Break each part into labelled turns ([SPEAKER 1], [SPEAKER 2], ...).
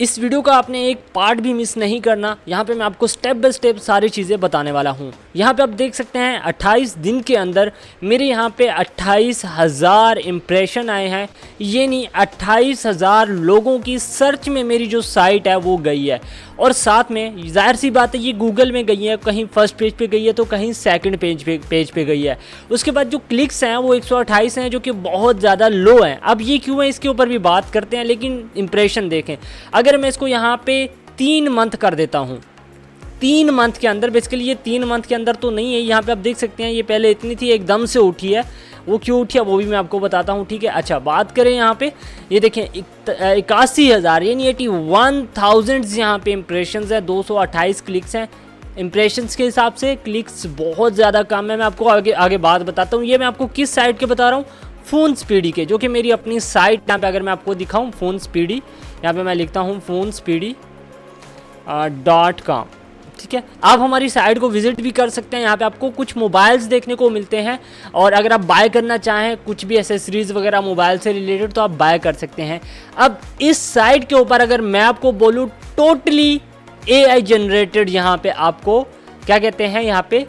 [SPEAKER 1] इस वीडियो का आपने एक पार्ट भी मिस नहीं करना। यहाँ पे मैं आपको स्टेप बाय स्टेप सारी चीज़ें बताने वाला हूँ। यहाँ पे आप देख सकते हैं 28 दिन के अंदर मेरे यहाँ पे 28,000 इम्प्रेशन आए हैं। ये नहीं, 28,000 लोगों की सर्च में मेरी जो साइट है वो गई है। और साथ में जाहिर सी बात है ये गूगल में गई है, कहीं फर्स्ट पेज पे गई है तो कहीं सेकंड पेज पे गई है। उसके बाद जो क्लिक्स हैं वो 128 हैं, जो कि बहुत ज़्यादा लो हैं। अब ये क्यों है इसके ऊपर भी बात करते हैं, लेकिन इम्प्रेशन देखें। अगर मैं इसको यहाँ पे 3 मंथ कर देता हूँ, 3 मंथ के अंदर, बेसिकली ये 3 मंथ के अंदर तो नहीं है। यहाँ पे आप देख सकते हैं ये पहले इतनी थी, एकदम से उठी है। वो क्यों उठी है वो भी मैं आपको बताता हूँ, ठीक है। अच्छा, बात करें यहाँ पे, ये देखें 81,000 यानी 81,000 यहाँ पे इम्प्रेशंस है, 228 क्लिक्स हैं। इम्प्रेशंस के हिसाब से क्लिक्स बहुत ज़्यादा कम है। मैं आपको आगे बात बताता हूँ। ये मैं आपको किस साइट के बता रहा हूँ, फ़ोन स्पीडी के, जो कि मेरी अपनी साइट। यहाँ पे अगर मैं आपको दिखाऊँ फ़ोन स्पीडी, यहाँ पे मैं लिखता हूँ phonespeedy.com, ठीक है। आप हमारी साइट को विजिट भी कर सकते हैं। यहाँ पे आपको कुछ मोबाइल्स देखने को मिलते हैं, और अगर आप बाय करना चाहें कुछ भी एसेसरीज़ वगैरह मोबाइल से रिलेटेड तो आप बाय कर सकते हैं। अब इस साइट के ऊपर अगर मैं आपको बोलूँ, टोटली AI जनरेटेड यहाँ पे आपको क्या कहते हैं, यहाँ पे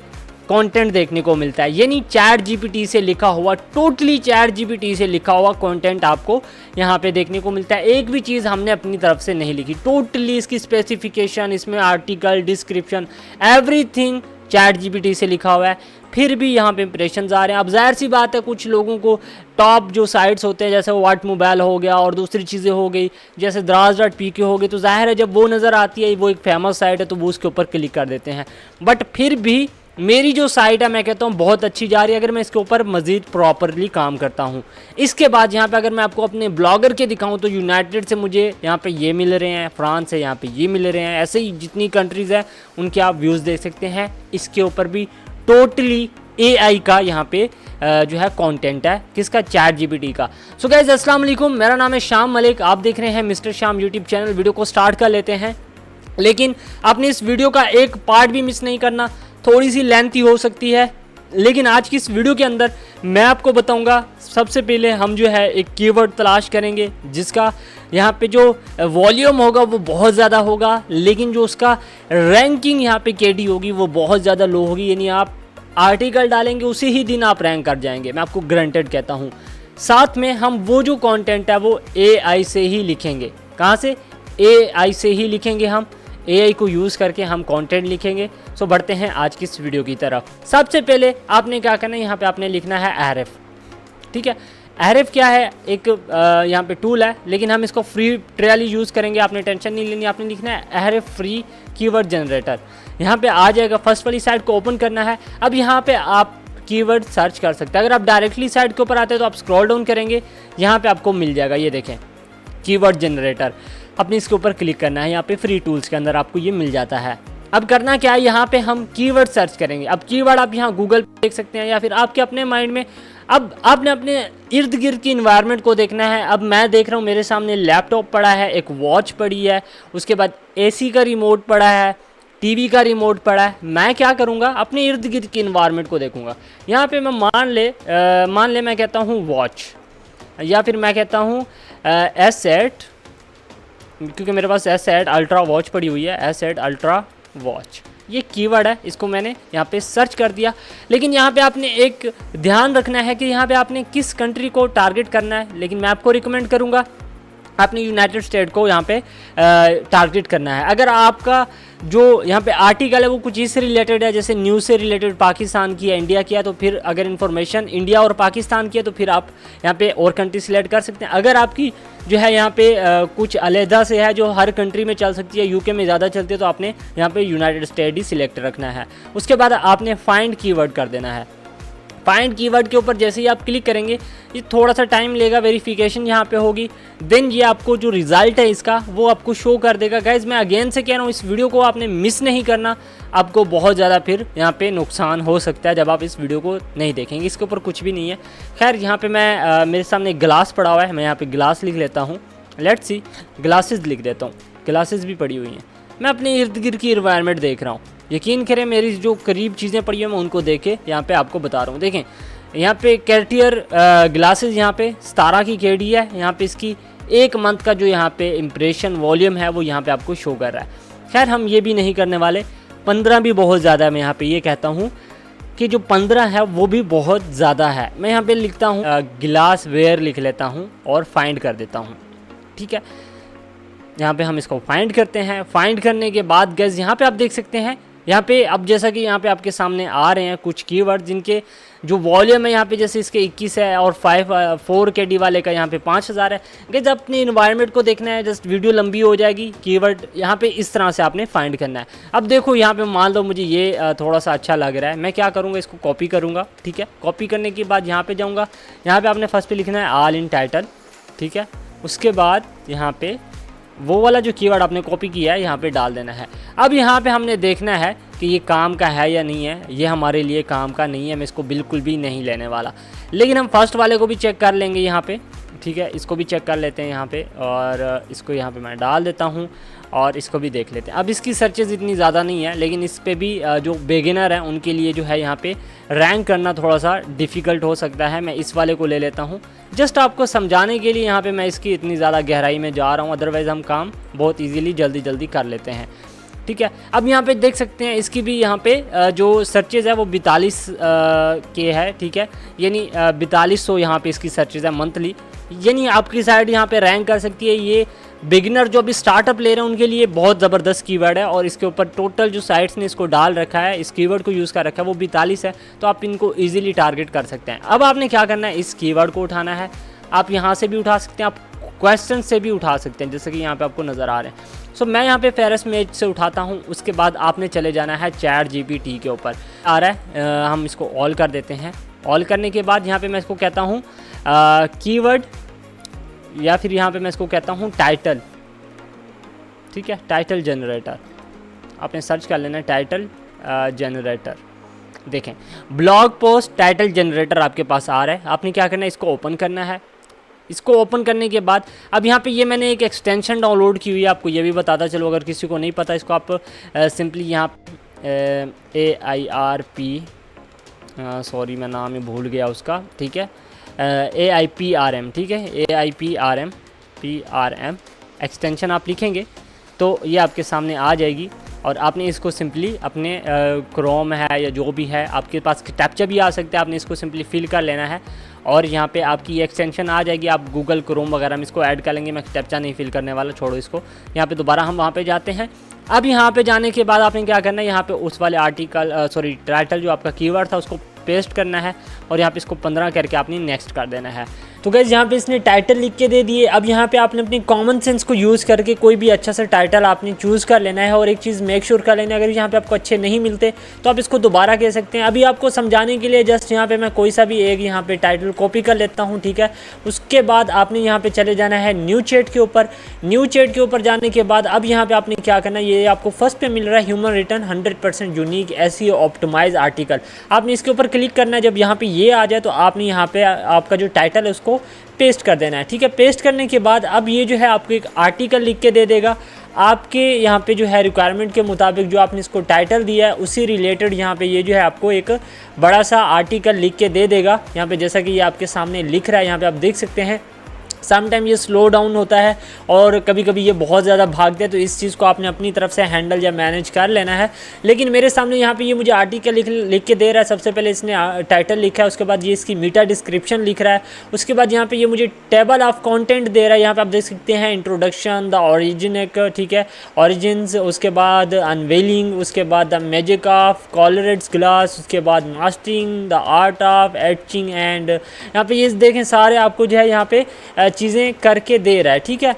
[SPEAKER 1] कंटेंट देखने को मिलता है। यानी चैट GPT से लिखा हुआ, टोटली चैट GPT से लिखा हुआ कंटेंट आपको यहाँ पे देखने को मिलता है। एक भी चीज़ हमने अपनी तरफ से नहीं लिखी, टोटली इसकी स्पेसिफिकेशन, इसमें article, description, everything chat GPT से लिखा हुआ है। फिर भी यहाँ पे इंप्रेशंस आ रहे हैं। अब जाहिर सी बात है, कुछ लोगों को टॉप जो साइट्स होते हैं, जैसे व्हाट मोबाइल हो गया और दूसरी चीज़ें हो गई जैसे Draz.pk हो गई, तो जाहिर है जब वो नज़र आती है, वो एक फेमस साइट है, तो वो उसके ऊपर क्लिक कर देते हैं। बट फिर भी मेरी जो साइट है, मैं कहता हूँ बहुत अच्छी जा रही है, अगर मैं इसके ऊपर मज़ीद प्रॉपरली काम करता हूँ। इसके बाद यहाँ पे अगर मैं आपको अपने ब्लॉगर के दिखाऊँ तो यूनाइटेड से मुझे यहाँ पे ये मिल रहे हैं, फ्रांस से यहाँ पे ये मिल रहे हैं, ऐसे ही जितनी कंट्रीज़ हैं उनके आप व्यूज़ देख सकते हैं। इसके ऊपर भी टोटली AI का यहाँ पे जो है कंटेंट है, किसका, चैट GPT का। सो गाइस अस्सलाम वालेकुम, मेरा नाम है शाम मलिक, आप देख रहे हैं मिस्टर शाम यूट्यूब चैनल। वीडियो को स्टार्ट कर लेते हैं, लेकिन आपने इस वीडियो का एक पार्ट भी मिस नहीं करना। थोड़ी सी लेंथी हो सकती है, लेकिन आज की इस वीडियो के अंदर मैं आपको बताऊंगा। सबसे पहले हम जो है एक कीवर्ड तलाश करेंगे जिसका यहाँ पे जो वॉल्यूम होगा वो बहुत ज़्यादा होगा, लेकिन जो उसका रैंकिंग यहाँ पे KD होगी वो बहुत ज़्यादा लो होगी। यानी आप आर्टिकल डालेंगे उसी ही दिन आप रैंक कर जाएंगे, मैं आपको ग्रांटेड कहता हूँ। साथ में हम वो जो कंटेंट है वो AI से ही लिखेंगे। कहाँ से? AI से ही लिखेंगे, हम AI को यूज़ करके हम कंटेंट लिखेंगे। सो बढ़ते हैं आज की इस वीडियो की तरफ। सबसे पहले आपने क्या करना है, यहाँ पे आपने लिखना है Ahref, ठीक है। Ahref क्या है, एक यहाँ पे टूल है, लेकिन हम इसको फ्री ट्रायल यूज़ करेंगे, आपने टेंशन नहीं लेनी। आपने लिखना है Ahref फ्री कीवर्ड जनरेटर। यहाँ पे आ जाएगा, फर्स्ट वाली साइट को ओपन करना है। अब यहाँ पे आप कीवर्ड सर्च कर सकते हैं। अगर आप डायरेक्टली साइट के ऊपर आते हैं तो आप स्क्रॉल डाउन करेंगे, यहाँ पे आपको मिल जाएगा, ये देखें कीवर्ड जनरेटर। अपने इसके ऊपर क्लिक करना है, यहाँ पे फ्री टूल्स के अंदर आपको ये मिल जाता है। अब करना क्या है, यहाँ पे हम कीवर्ड सर्च करेंगे। अब कीवर्ड आप यहाँ गूगल पे देख सकते हैं, या फिर आपके अपने माइंड में। अब आपने अपने इर्द गिर्द की इन्वायरमेंट को देखना है। अब मैं देख रहा हूँ मेरे सामने लैपटॉप पड़ा है, एक वॉच पड़ी है, उसके बाद AC का रिमोट पड़ा है, TV का रिमोट पड़ा है। मैं क्या करूँगा, अपने इर्द गिर्द की इन्वायरमेंट को देखूँगा। यहाँ पे मैं मान ले मैं कहता हूँ वॉच, या फिर मैं कहता हूँ S8, क्योंकि मेरे पास S8 अल्ट्रा वॉच पड़ी हुई है, S8 अल्ट्रा वॉच, ये कीवर्ड है। इसको मैंने यहाँ पे सर्च कर दिया। लेकिन यहाँ पे आपने एक ध्यान रखना है कि यहाँ पे आपने किस कंट्री को टारगेट करना है। लेकिन मैं आपको रिकमेंड करूँगा आपने यूनाइटेड स्टेट को यहाँ पे टारगेट करना है। अगर आपका जो यहाँ पे आर्टिकल है वो कुछ इससे रिलेटेड है, जैसे न्यूज़ से रिलेटेड, पाकिस्तान की है, इंडिया की है, तो फिर अगर इन्फॉर्मेशन इंडिया और पाकिस्तान की है तो फिर आप यहाँ पे और कंट्री सिलेक्ट कर सकते हैं। अगर आपकी जो है यहाँ पे कुछ अलहदा से है जो हर कंट्री में चल सकती है, UK में ज़्यादा चलती है, तो आपने यहाँ पे यूनाइटेड स्टेट ही सिलेक्ट रखना है। उसके बाद आपने फाइंड कीवर्ड कर देना है। फाइंड कीवर्ड के ऊपर जैसे ही आप क्लिक करेंगे, ये थोड़ा सा टाइम लेगा, वेरिफिकेशन यहाँ पे होगी, देन ये आपको जो रिज़ल्ट है इसका वो आपको शो कर देगा। गाइज मैं अगेन से कह रहा हूँ, इस वीडियो को आपने मिस नहीं करना, आपको बहुत ज़्यादा फिर यहाँ पे नुकसान हो सकता है जब आप इस वीडियो को नहीं देखेंगे। इसके ऊपर कुछ भी नहीं है। खैर यहाँ पे मैं मेरे सामने ग्लास पड़ा हुआ है, मैं यहाँ पे ग्लास लिख लेता हूँ। लेट्स सी, ग्लासेस लिख देता हूँ, ग्लासेस भी पड़ी हुई हैं। मैं अपने इर्द गिर्द की इन्वायरमेंट देख रहा हूँ। यकीन करें, मेरी जो करीब चीज़ें पड़ी हैं मैं उनको देख के यहाँ पे आपको बता रहा हूँ। देखें यहाँ पे कैर्टियर ग्लासेस, यहाँ पे 17 की KD है, यहाँ पे इसकी 1 मंथ का जो यहाँ पे इम्प्रेशन वॉल्यूम है वो यहाँ पे आपको शो कर रहा है। खैर हम ये भी नहीं करने वाले, 15 भी बहुत ज़्यादा है। मैं यहाँ पे ये कहता हूँ कि जो 15 है वो भी बहुत ज़्यादा है। मैं यहाँ पे लिखता हूँ गिलास वेयर लिख लेता हूँ और फाइंड कर देता हूँ, ठीक है। यहाँ पे हम इसको फाइंड करते हैं। फाइंड करने के बाद गाइस यहाँ पे आप देख सकते हैं, यहाँ पे अब जैसा कि यहाँ पे आपके सामने आ रहे हैं कुछ कीवर्ड जिनके जो वॉल्यूम है यहाँ पे जैसे इसके 21 है और 4KD वाले का यहाँ पे 5000 है। गाइस अपने इन्वायरमेंट को देखना है, जस्ट वीडियो लंबी हो जाएगी। कीवर्ड यहाँ पे इस तरह से आपने फाइंड करना है। अब देखो यहाँ पे मान लो मुझे ये थोड़ा सा अच्छा लग रहा है, मैं क्या करूँगा, इसको कॉपी करूँगा, ठीक है। कॉपी करने के बाद यहाँ पे जाऊँगा, यहाँ पे आपने फर्स्ट पे लिखना है ऑल इन टाइटल, ठीक है। उसके बाद यहाँ पे वो वाला जो कीवर्ड आपने कॉपी किया है यहाँ पे डाल देना है। अब यहाँ पे हमने देखना है कि ये काम का है या नहीं है। ये हमारे लिए काम का नहीं है, मैं इसको बिल्कुल भी नहीं लेने वाला। लेकिन हम फर्स्ट वाले को भी चेक कर लेंगे यहाँ पे, ठीक है। इसको भी चेक कर लेते हैं यहाँ पे, और इसको यहाँ पे मैं डाल देता हूँ और इसको भी देख लेते हैं। अब इसकी सर्चेज़ इतनी ज़्यादा नहीं है, लेकिन इस पे भी जो बिगिनर हैं उनके लिए जो है यहाँ पे रैंक करना थोड़ा सा डिफ़िकल्ट हो सकता है। मैं इस वाले को ले लेता हूँ जस्ट आपको समझाने के लिए। यहाँ पे मैं इसकी इतनी ज़्यादा गहराई में जा रहा हूँ, अदरवाइज़ हम काम बहुत ईजीली जल्दी कर लेते हैं, ठीक है। अब यहाँ पे देख सकते हैं इसकी भी यहाँ पे जो सर्चेज़ है वो 42 के है, ठीक है। यानी 4200 यहाँ पे इसकी सर्चेज़ है मंथली। यानी आपकी साइड यहाँ पे रैंक कर सकती है। ये बिगिनर जो अभी स्टार्टअप ले रहे हैं उनके लिए बहुत ज़बरदस्त कीवर्ड है, और इसके ऊपर टोटल जो साइट्स ने इसको डाल रखा है, इस कीवर्ड को यूज़ कर रखा है, वो 42 है। तो आप इनको ईजिली टारगेट कर सकते हैं। अब आपने क्या करना है, इस कीवर्ड को उठाना है। आप यहाँ से भी उठा सकते हैं, आप क्वेश्चन से भी उठा सकते हैं, जैसे कि यहाँ पे आपको नज़र आ रहे हैं। सो मैं यहाँ पे फेरस मेज से उठाता हूँ। उसके बाद आपने चले जाना है चैट GPT के ऊपर आ रहा है। हम इसको ऑल कर देते हैं। ऑल करने के बाद यहाँ पे मैं इसको कहता हूँ कीवर्ड, या फिर यहाँ पे मैं इसको कहता हूँ टाइटल, ठीक है। टाइटल जनरेटर आपने सर्च कर लेना है, टाइटल जनरेटर। देखें ब्लॉग पोस्ट टाइटल जनरेटर आपके पास आ रहा है। आपने क्या करना है, इसको ओपन करना है। इसको ओपन करने के बाद अब यहाँ पे ये मैंने एक एक्सटेंशन डाउनलोड की हुई है, आपको ये भी बताता चलो अगर किसी को नहीं पता। इसको आप सिंपली यहाँ AIRP, सॉरी मैं नाम ही भूल गया उसका, ठीक है। AIPRM, ठीक है। AIPRM एक्सटेंशन आप लिखेंगे तो ये आपके सामने आ जाएगी, और आपने इसको सिंपली अपने क्रोम है या जो भी है आपके पास कैप्चा भी आ सकता है, आपने इसको सिंपली फिल कर लेना है और यहाँ पे आपकी ये एक्सटेंशन आ जाएगी। आप गूगल क्रोम वगैरह में इसको ऐड कर लेंगे। मैं कैप्चा नहीं फिल करने वाला, छोड़ो इसको। यहाँ पे दोबारा हम वहाँ पे जाते हैं। अब यहाँ पे जाने के बाद आपने क्या करना है, यहाँ पे उस वाले आर्टिकल टाइटल जो आपका कीवर्ड था उसको पेस्ट करना है, और यहाँ पे इसको 15 करके आपने नेक्स्ट कर देना है। तो गाइस यहाँ पे इसने टाइटल लिख के दे दिए। अब यहाँ पे आपने अपनी कॉमन सेंस को यूज़ करके कोई भी अच्छा सा टाइटल आपने चूज़ कर लेना है, और एक चीज़ मेक श्योर कर लेना है, अगर यहाँ पे आपको अच्छे नहीं मिलते तो आप इसको दोबारा कह सकते हैं। अभी आपको समझाने के लिए जस्ट यहाँ पे मैं कोई सा भी एक यहाँ पे टाइटल कॉपी कर लेता हूँ, ठीक है। उसके बाद आपने यहाँ पे चले जाना है न्यू चैट के ऊपर। न्यू चैट के ऊपर जाने के बाद अब यहाँ पे आपने क्या करना है, ये आपको फर्स्ट पे मिल रहा है human written 100% unique SEO optimise article. आपने इसके ऊपर क्लिक करना है। जब यहाँ पे ये आ जाए तो आपने यहाँ पे आपका जो टाइटल है उसको पेस्ट कर देना है, ठीक है। पेस्ट करने के बाद अब ये जो है आपको एक आर्टिकल लिख के दे देगा। आपके यहाँ पे जो है रिक्वायरमेंट के मुताबिक जो आपने इसको टाइटल दिया है उसी रिलेटेड यहाँ पे ये जो है आपको एक बड़ा सा आर्टिकल लिख के दे देगा। यहाँ पे जैसा कि ये आपके सामने लिख रहा है, यहाँ पे आप देख सकते हैं। समटाइम ये स्लो डाउन होता है और कभी कभी ये बहुत ज़्यादा भागते हैं, तो इस चीज़ को आपने अपनी तरफ से हैंडल या मैनेज कर लेना है। लेकिन मेरे सामने यहाँ पे ये मुझे आर्टिकल लिख के दे रहा है। सबसे पहले इसने टाइटल लिखा है, उसके बाद ये इसकी मीटा डिस्क्रिप्शन लिख रहा है, उसके बाद यहाँ पे ये मुझे टेबल ऑफ कंटेंट दे रहा है। यहाँ पे आप देख सकते हैं इंट्रोडक्शन, द ओरिजिन एक, ठीक है, ओरिजिन्स, उसके बाद अनवेलिंग, उसके बाद द मैजिक ऑफ कॉलरेट्स ग्लास, उसके बाद mastering the art of etching and यहाँ पे ये देखें सारे आपको जो है यहाँ पे चीज़ें करके दे रहा है, ठीक है।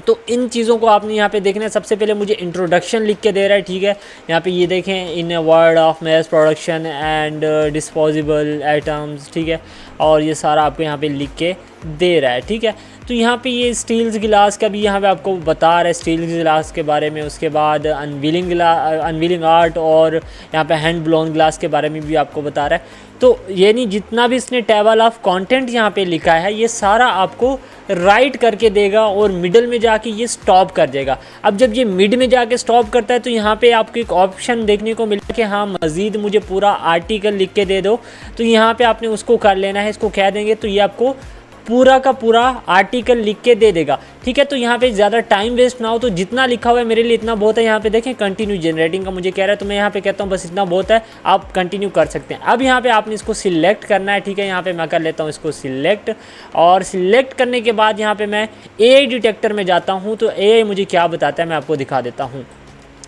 [SPEAKER 1] तो इन चीज़ों को आपने यहाँ पे देखना है। सबसे पहले मुझे इंट्रोडक्शन लिख के दे रहा है, ठीक है। यहाँ पे ये देखें in a world of mass production and disposable items, ठीक है, और ये सारा आपको यहाँ पे लिख के दे रहा है, ठीक है। तो यहाँ पे ये स्टील्स गिलास का भी यहाँ पे आपको बता रहा है, स्टील गिलास के बारे में। उसके बाद अनवीलिंग आर्ट और यहाँ पे हैंड ब्लोन ग्लास के बारे में भी आपको बता रहा है। तो यानी जितना भी इसने टेबल ऑफ कंटेंट यहाँ पे लिखा है ये सारा आपको राइट करके देगा और मिडल में जाके ये स्टॉप कर देगा। अब जब ये मिड में जाके स्टॉप करता है तो यहाँ पे आपको एक ऑप्शन देखने को मिला कि हाँ मज़ीद मुझे पूरा आर्टिकल लिख के दे दो। तो यहाँ पे आपने उसको कर लेना है, इसको कह देंगे तो ये आपको पूरा का पूरा आर्टिकल लिख के दे देगा। ठीक है, तो यहाँ पे ज़्यादा टाइम वेस्ट ना हो, तो जितना लिखा हुआ है मेरे लिए इतना बहुत है। यहाँ पे देखें कंटिन्यू जनरेटिंग का मुझे कह रहा है, तो मैं यहाँ पे कहता हूँ बस इतना बहुत है, आप कंटिन्यू कर सकते हैं। अब यहाँ पे आपने इसको सिलेक्ट करना है। ठीक है, यहाँ पे मैं कर लेता हूँ इसको सिलेक्ट, और सिलेक्ट करने के बाद यहाँ पे मैं AI डिटेक्टर में जाता हूँ। तो AI मुझे क्या बताता है मैं आपको दिखा देता हूँ।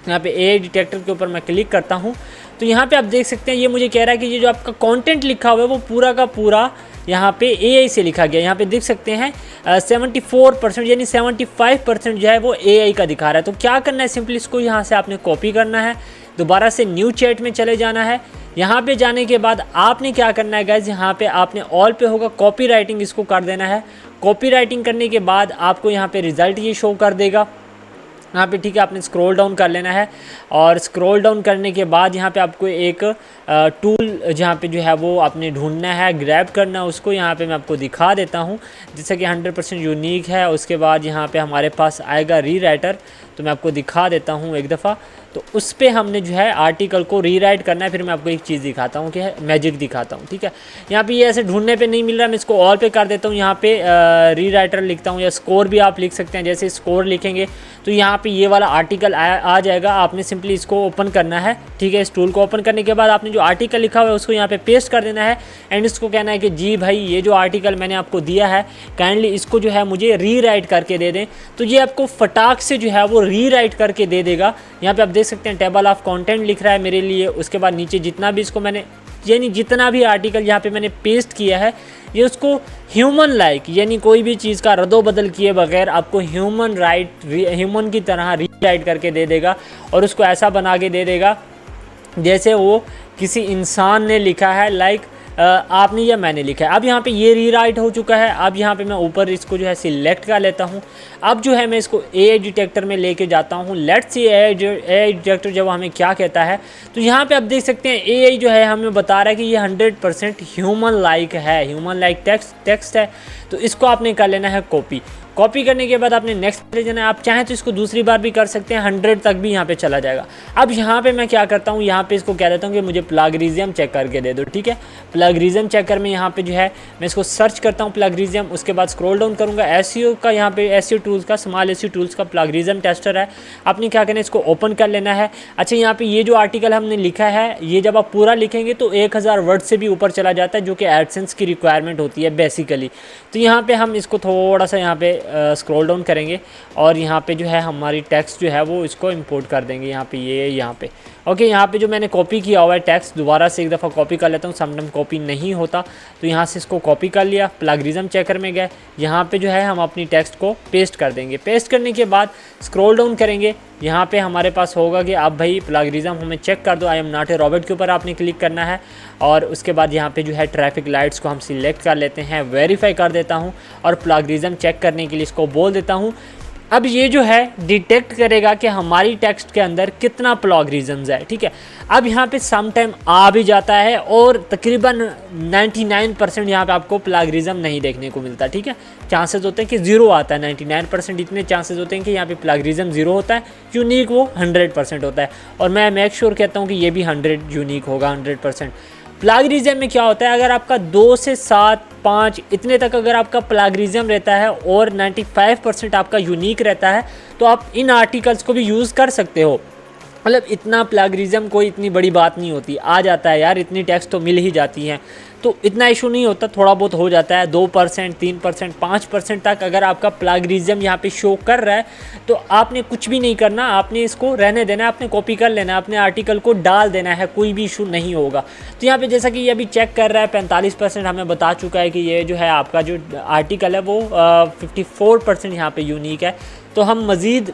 [SPEAKER 1] यहाँ पे AI डिटेक्टर के ऊपर मैं क्लिक करता हूँ, तो यहाँ पे आप देख सकते हैं ये मुझे कह रहा है कि ये जो आपका कंटेंट लिखा हुआ है वो पूरा का पूरा यहाँ पे AI से लिखा गया। यहाँ पे देख सकते हैं 74% यानी 75% जो है वो AI का दिखा रहा है। तो क्या करना है, सिंपली इसको यहाँ से आपने कॉपी करना है, दोबारा से न्यू चैट में चले जाना है। यहाँ पे जाने के बाद आपने क्या करना है गाइज, यहाँ पे आपने ऑल पे होगा कॉपी राइटिंग, इसको कर देना है। कॉपी राइटिंग करने के बाद आपको यहाँ पे रिजल्ट ये शो कर देगा यहाँ पे। ठीक है, आपने स्क्रॉल डाउन कर लेना है, और स्क्रॉल डाउन करने के बाद यहाँ पे आपको एक टूल जहाँ पे जो है वो आपने ढूंढना है, ग्रैब करना है उसको। यहाँ पे मैं आपको दिखा देता हूँ, जैसे कि 100% यूनिक है। उसके बाद यहाँ पे हमारे पास आएगा रीराइटर, तो मैं आपको दिखा देता हूँ एक दफ़ा। तो उस पर हमने जो है आर्टिकल को रीराइट करना है। फिर मैं आपको एक चीज़ दिखाता हूँ कि मैजिक दिखाता हूँ। ठीक है, यहाँ पे ये ऐसे ढूंढने पे नहीं मिल रहा, मैं इसको ऑल पे कर देता हूँ। यहाँ पे रीराइटर लिखता हूँ, या स्कोर भी आप लिख सकते हैं। जैसे स्कोर लिखेंगे तो यहाँ पे ये वाला आर्टिकल आ जाएगा। आपने सिंपली इसको ओपन करना है। ठीक है, इस टूल को ओपन करने के बाद आपने जो आर्टिकल लिखा हुआ है उसको यहाँ पे पेस्ट कर देना है, एंड इसको कहना है कि जी भाई ये जो आर्टिकल मैंने आपको दिया है काइंडली इसको जो है मुझे रीराइट करके दे दें। तो ये आपको फटाक से जो है वो रीराइट करके दे देगा। यहाँ पे आप देख सकते हैं टेबल ऑफ कंटेंट लिख रहा है मेरे लिए। उसके बाद नीचे जितना भी इसको मैंने यानी जितना भी आर्टिकल यहाँ पे मैंने पेस्ट किया है ये उसको ह्यूमन लाइक यानी कोई भी चीज़ का रद्दो बदल किए बगैर आपको ह्यूमन की तरह रीराइट करके दे देगा, और उसको ऐसा बना के दे देगा जैसे वो किसी इंसान ने लिखा है, लाइक आपने या मैंने लिखा है। अब यहाँ पे ये रीराइट हो चुका है। अब यहाँ पे मैं ऊपर इसको जो है सिलेक्ट कर लेता हूँ। अब जो है मैं इसको AI डिटेक्टर में लेके जाता हूँ। लेट्स सी AI डिटेक्टर जब हमें क्या कहता है, तो यहाँ पे आप देख सकते हैं AI जो है हमें बता रहा है कि ये 100% ह्यूमन लाइक है, ह्यूमन लाइक टेक्स्ट है। तो इसको आपने कर लेना है कॉपी करने के बाद आपने नेक्स्ट पे जाना है। आप चाहें तो इसको दूसरी बार भी कर सकते हैं, 100 तक भी यहाँ पे चला जाएगा। अब यहाँ पे मैं क्या करता हूँ, यहाँ पे इसको कह देता हूँ कि मुझे प्लगरिज्म चेक करके दे दो। ठीक है, प्लगरिज्म चेकर में यहाँ पे जो है मैं इसको सर्च करता हूँ प्लगरिज्म। उसके बाद स्क्रॉल डाउन करूँगा, SEO का यहाँ पे SEO टूल्स का स्मॉल SEO टूल्स का प्लगरिज्म टेस्टर है। आपने क्या करना है, इसको ओपन कर लेना है। अच्छा, यहाँ पे ये जो आर्टिकल हमने लिखा है ये जब आप पूरा लिखेंगे तो 1000 वर्ड से भी ऊपर चला जाता है, जो कि एडसेंस की रिक्वायरमेंट होती है बेसिकली। तो यहाँ पे हम इसको थोड़ा सा यहाँ पे स्क्रॉल डाउन करेंगे, और यहाँ पे जो है हमारी टेक्स्ट जो है वो इसको इंपोर्ट कर देंगे यहाँ पे। ये यहाँ पे ओके, यहाँ पे जो मैंने कॉपी किया हुआ है टेक्स्ट दोबारा से एक दफ़ा कॉपी कर लेता हूँ। समटाइम कॉपी नहीं होता, तो यहाँ से इसको कॉपी कर लिया, प्लगरिज्म चेकर में गए, यहाँ पे जो है हम अपनी टेक्स्ट को पेस्ट कर देंगे। पेस्ट करने के बाद स्क्रॉल डाउन करेंगे, यहाँ पे हमारे पास होगा कि अब भाई प्लगरिज्म हमें चेक कर दो, I am not a robot के ऊपर आपने क्लिक करना है। और उसके बाद यहाँ पे जो है ट्रैफिक लाइट्स को हम सिलेक्ट कर लेते हैं, वेरीफाई कर देता हूँ, और प्लगरिज्म चेक करने के लिए इसको बोल देता हूँ। अब ये जो है डिटेक्ट करेगा कि हमारी टेक्स्ट के अंदर कितना प्लगरिज्म्स है। ठीक है, अब यहाँ पे सम टाइम आ भी जाता है, और तकरीबन 99% यहाँ पे आपको प्लगरिज्म नहीं देखने को मिलता। ठीक है, चांसेस होते हैं कि 0 आता है, 99% इतने चांसेस होते हैं कि यहाँ पे प्लगरिज्म 0 होता है, यूनिक वो 100% होता है। और मैं मेक श्योर कहता हूँ कि ये भी 100 यूनिक होगा 100%। प्लगरिज्म में क्या होता है, अगर आपका 2 से 7, 5 इतने तक अगर आपका प्लगरिज्म रहता है और 95% आपका यूनिक रहता है, तो आप इन आर्टिकल्स को भी यूज़ कर सकते हो। मतलब इतना प्लगरिज्म कोई इतनी बड़ी बात नहीं होती, आ जाता है यार, इतनी टेक्स्ट तो मिल ही जाती हैं, तो इतना इशू नहीं होता, थोड़ा बहुत हो जाता है। 2%, 3%, 5% तक अगर आपका प्लगरिज्म यहाँ पे शो कर रहा है, तो आपने कुछ भी नहीं करना, आपने इसको रहने देना है, आपने कॉपी कर लेना है, अपने आर्टिकल को डाल देना है, कोई भी इशू नहीं होगा। तो यहाँ पे जैसा कि ये अभी चेक कर रहा है 45% हमें बता चुका है कि ये जो है आपका जो आर्टिकल है वो 54% यहाँ पर यूनिक है। तो हम मज़ीद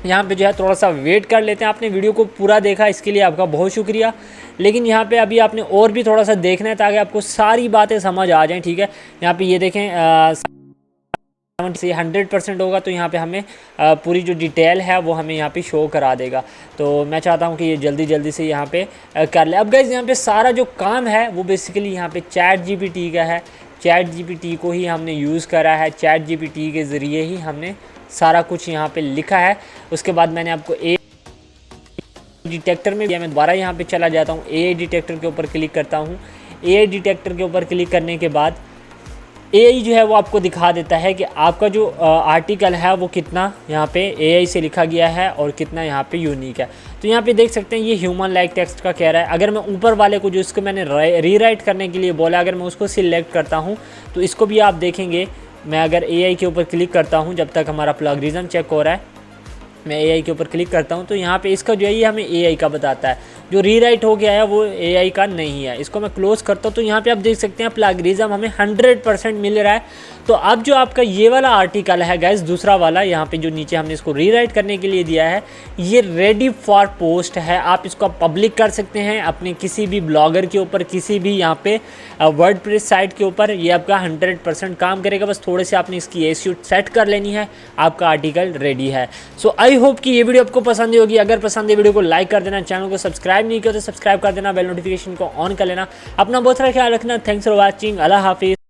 [SPEAKER 1] यहाँ पे जो है थोड़ा सा वेट कर लेते हैं। आपने वीडियो को पूरा देखा, इसके लिए आपका बहुत शुक्रिया। लेकिन यहाँ पे अभी आपने और भी थोड़ा सा देखना है ताकि आपको सारी बातें समझ आ जाएं। ठीक है, यहाँ पे ये देखें से 100% होगा, तो यहाँ पे हमें पूरी जो डिटेल है वो हमें यहाँ पे शो करा देगा। तो मैं चाहता हूँ कि ये जल्दी से यहाँ पे कर ले। अब गाइस यहाँ पे सारा जो काम है वो बेसिकली यहाँ पे ChatGPT का है। ChatGPT को ही हमने यूज़ करा है, ChatGPT के ज़रिए ही हमने सारा कुछ यहाँ पे लिखा है। उसके बाद मैंने आपको AI डिटेक्टर में मैं दोबारा यहाँ पे चला जाता हूँ, AI डिटेक्टर के ऊपर क्लिक करता हूँ। AI डिटेक्टर के ऊपर क्लिक करने के बाद एआई जो है वो आपको दिखा देता है कि आपका जो आर्टिकल है वो कितना यहाँ पे एआई से लिखा गया है और कितना यहाँ पे यूनिक है। तो यहाँ पे देख सकते हैं ये ह्यूमन लाइक टेक्स्ट का कह रहा है। अगर मैं ऊपर वाले को जो इसको मैंने रीराइट करने के लिए बोला, अगर मैं उसको सिलेक्ट करता हूँ तो इसको भी आप देखेंगे। मैं अगर एआई के ऊपर क्लिक करता हूँ, जब तक हमारा प्लगरिज्म चेक हो रहा है, मैं एआई के ऊपर क्लिक करता हूँ तो यहाँ पे इसका जो है ये हमें एआई का बताता है। जो रीराइट हो गया है वो एआई का नहीं है। इसको मैं क्लोज करता हूँ तो यहाँ पे आप देख सकते हैं प्लगरिज्म हमें 100% मिल रहा है। तो अब जो आपका ये वाला आर्टिकल है गाइस, दूसरा वाला यहाँ पे जो नीचे हमने इसको रीराइट करने के लिए दिया है, ये रेडी फॉर पोस्ट है। आप इसको पब्लिक कर सकते हैं अपने किसी भी ब्लॉगर के ऊपर, किसी भी यहाँ पे वर्डप्रेस साइट के ऊपर। ये आपका 100% काम करेगा। बस थोड़े से आपने इसकी एसईओ सेट कर लेनी है, आपका आर्टिकल रेडी है। सो आई होप कि ये वीडियो आपको पसंद होगी। अगर पसंद है वीडियो को लाइक कर देना, चैनल को सब्सक्राइब नहीं किया तो सब्सक्राइब कर देना, बेल नोटिफिकेशन को ऑन कर लेना। अपना बहुत सारा ख्याल रखना। Thanks for watching. अल्लाह हाफिज़।